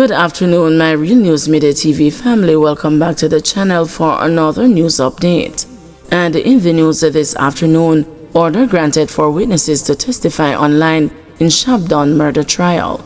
Good afternoon, my Real News Midday TV family. Welcome back to the channel for another news update. And in the news this afternoon, order granted for witnesses to testify online in Shabdon murder trial.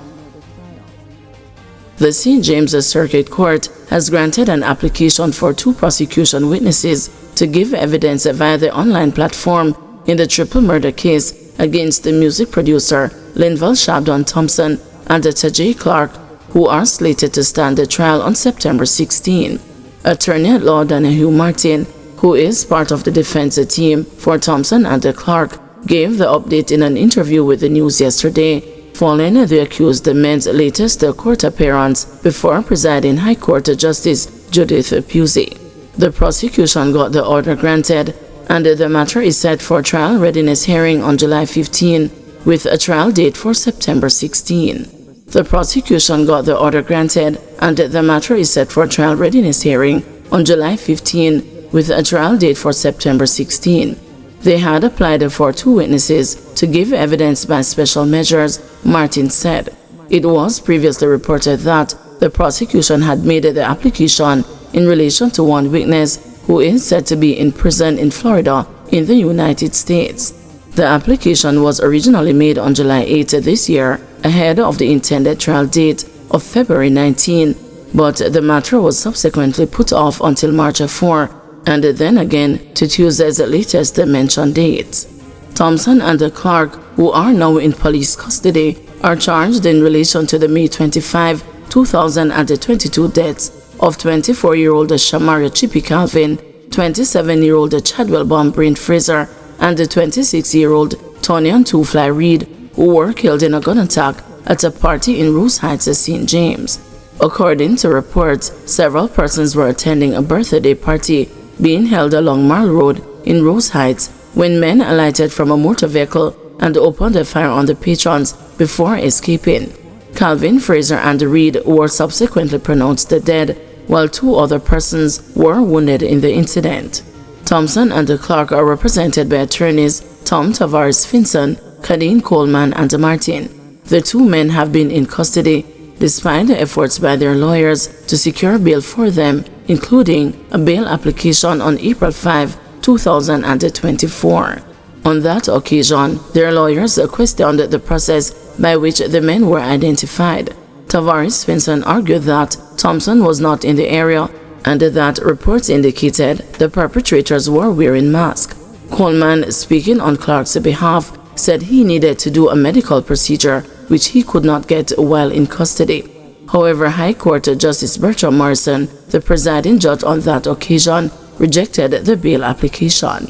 The St. James's Circuit Court has granted an application for 2 prosecution witnesses to give evidence via the online platform in the triple murder case against the music producer Linval Shabdon Thompson and Tajay Clark, who are slated to stand the trial on September 16. Attorney-at-law Donahue Martin, who is part of the defense team for Thompson and Clark, gave the update in an interview with the news yesterday, following the accused men's latest court appearance before presiding High Court Justice Judith Pusey. The prosecution got the order granted, and the matter is set for trial readiness hearing on July 15, with a trial date for September 16. The prosecution got the order granted, and the matter is set for trial readiness hearing on July 15, with a trial date for September 16. They had applied for 2 witnesses to give evidence by special measures, Martin said. It was previously reported that the prosecution had made the application in relation to 1 witness who is said to be in prison in Florida in the United States. The application was originally made on July 8 this year, ahead of the intended trial date of February 19, but the matter was subsequently put off until March 4, and then again to Tuesday's latest mentioned date. Thompson and Clark, who are now in police custody, are charged in relation to the May 25, 2022 deaths of 24-year-old Shamaria Chippy Calvin, 27-year-old Chadwell Bomb Brain Fraser, and the 26-year-old Tonyan Two-Fly Reed, who were killed in a gun attack at a party in Rose Heights, St. James. According to reports, several persons were attending a birthday party being held along Marl Road in Rose Heights when men alighted from a motor vehicle and opened a fire on the patrons before escaping. Calvin, Fraser, and Reed were subsequently pronounced dead, while 2 other persons were wounded in the incident. Thompson and Clark are represented by attorneys Tom Tavares Finson, Kadeen Coleman, and Martin. The 2 men have been in custody despite the efforts by their lawyers to secure bail for them, including a bail application on April 5, 2024. On that occasion, their lawyers questioned the process by which the men were identified. Tavares Finson argued that Thompson was not in the area and that reports indicated the perpetrators were wearing masks. Coleman, speaking on Clark's behalf, said he needed to do a medical procedure which he could not get while in custody. However, High Court Justice Bertram Morrison, the presiding judge on that occasion, rejected the bail application.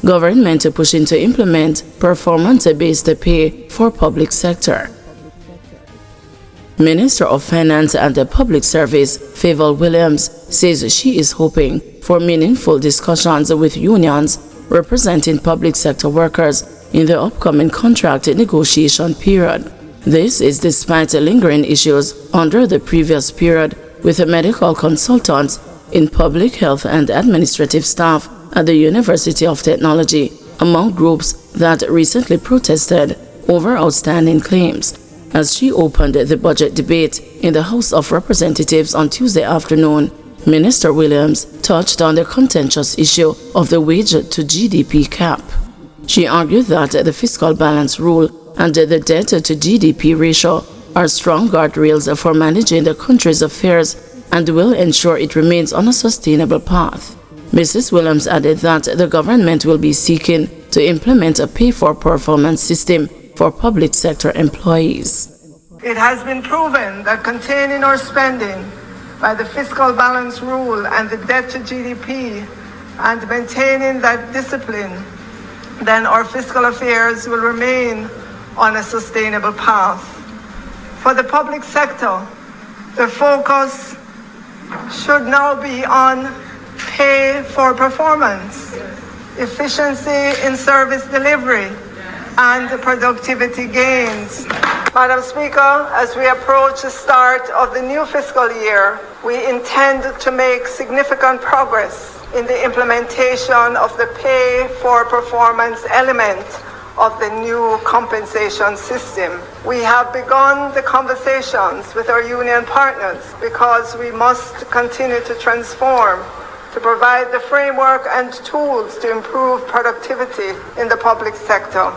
Government pushing to implement performance-based pay for public sector. Minister of Finance and Public Service Favour Williams says she is hoping for meaningful discussions with unions representing public sector workers in the upcoming contract negotiation period. This is despite lingering issues under the previous period with medical consultants in public health and administrative staff at the University of Technology, among groups that recently protested over outstanding claims. As she opened the budget debate in the House of Representatives on Tuesday afternoon, Minister Williams touched on the contentious issue of the wage to GDP cap. She argued that the fiscal balance rule and the debt to GDP ratio are strong guardrails for managing the country's affairs and will ensure it remains on a sustainable path. Mrs. Williams added that the government will be seeking to implement a pay-for-performance system for public sector employees. It has been proven that containing our spending by the fiscal balance rule and the debt to GDP and maintaining that discipline, then our fiscal affairs will remain on a sustainable path. For the public sector, the focus should now be on pay for performance, efficiency in service delivery, and productivity gains. Madam Speaker, as we approach the start of the new fiscal year, we intend to make significant progress in the implementation of the pay for performance element of the new compensation system. We have begun the conversations with our union partners because we must continue to transform to provide the framework and tools to improve productivity in the public sector.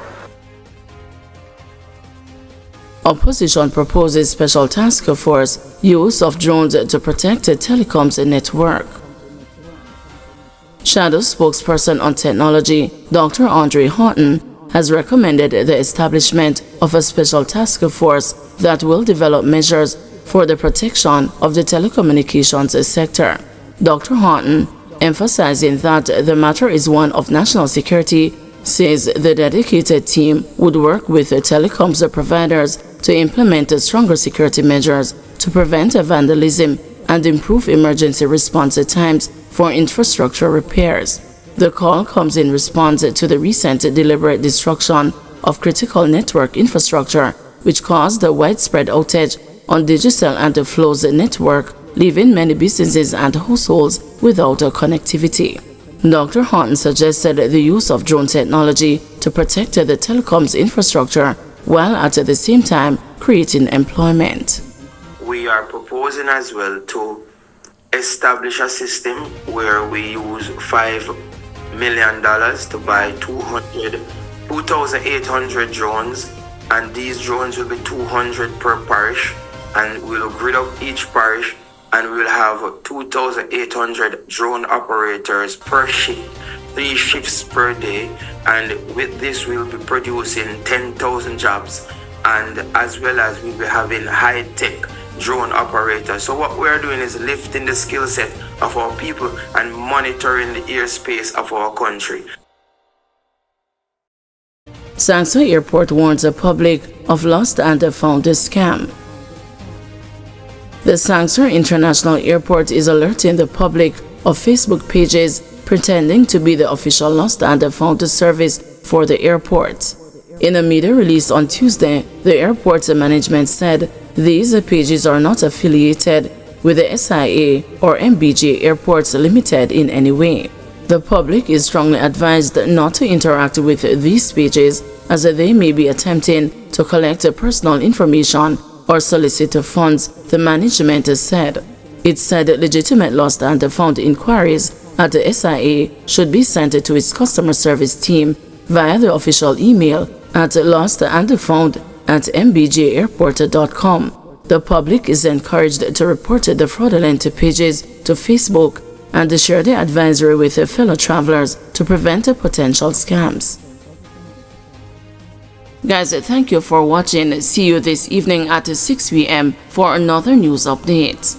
Opposition proposes special task force use of drones to protect the telecoms network. Shadow spokesperson on technology, Dr. Andre Horton, has recommended the establishment of a special task force that will develop measures for the protection of the telecommunications sector. Dr. Horton, emphasizing that the matter is one of national security, says the dedicated team would work with the telecoms providers to implement stronger security measures to prevent vandalism and improve emergency response times for infrastructure repairs. The call comes in response to the recent deliberate destruction of critical network infrastructure, which caused a widespread outage on Digicel and the Flow's network, leaving many businesses and households without connectivity. Dr. Horton suggested the use of drone technology to protect the telecoms infrastructure while at the same time creating employment. We are proposing as well to establish a system where we use $5 million to buy 2,800 drones, and these drones will be 200 per parish, and we'll grid up each parish, and we'll have 2,800 drone operators per shift, 3 shifts per day, and with this we'll be producing 10,000 jobs, and as well as we'll be having high-tech drone operators. So what we're doing is lifting the skill set of our people and monitoring the airspace of our country. Sangso Airport warns the public of lost and found scam. The Sangso International Airport is alerting the public of Facebook pages pretending to be the official lost and found service for the airport. In a media release on Tuesday, the airport's management said these pages are not affiliated with the SIA or MBJ Airports Limited in any way. The public is strongly advised not to interact with these pages as they may be attempting to collect personal information or solicit funds, the management said. It said legitimate lost and found inquiries at the SIA should be sent to its customer service team via the official email at lostandfound@mbjairport.com. The public is encouraged to report the fraudulent pages to Facebook and share the advisory with their fellow travelers to prevent potential scams. Guys, thank you for watching. See you this evening at 6 p.m. for another news update.